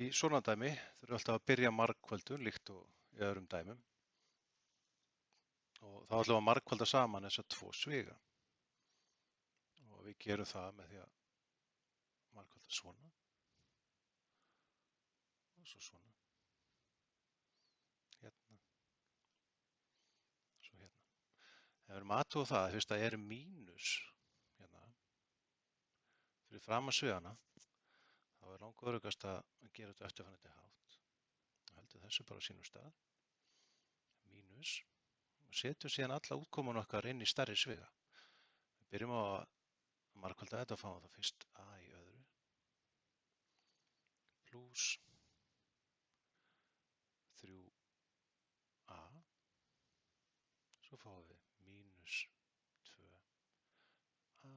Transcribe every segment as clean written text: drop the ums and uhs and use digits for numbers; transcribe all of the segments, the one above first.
Í svona dæmi þurfum við alltaf að byrja margföldun líkt og í öðrum dæmum og þá ætlum við að margfalda saman þessa tvo sviga og við gerum það með því að margfalda svona og svo svona, hérna, svo hérna. Ef við erum aðtúa það, fyrst að er mínus hérna fyrir framan svigana, þá er langöruggast að gera þetta eftirfarandi hátt. Heldur þessu bara á sínum stað, mínus, og setjum síðan alla útkomuna okkar inn í stærri sviga. Við byrjum á að margfalda þetta og fáum það fyrst a í öðru, plús 3a, svo fáum við mínus 2a,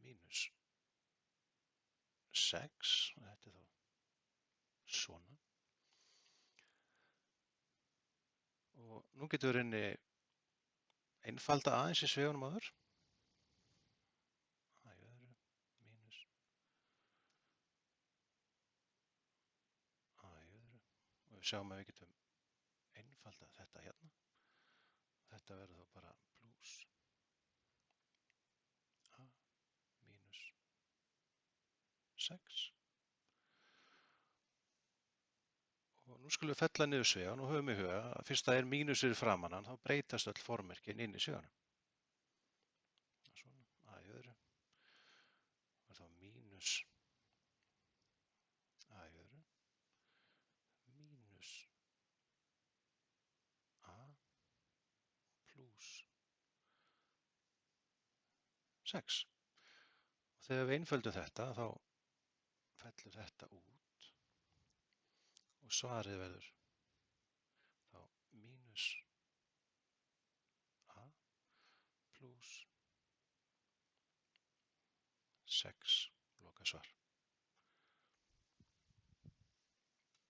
mínus 6, og þetta er þá svona. Og nú getum við reyni einfalda aðeins í svigunum áður. A í öðru, mínus a í öðru. Og við sjáum að við getum einfalda þetta hérna. Þetta verður þá bara plús a mínus 6. Og nú skulum við fella niður svigan og höfum í huga að fyrst það er mínus fyrir framan hann, þá breytast öll formerkin inn í sviganum. Svona, a í öðru. Og þá mínus a í öðru. Mínus a plús 6. Og þegar við einföldum þetta, þá fellur þetta út og svarið verður þá mínus a plús 6 lokasvar.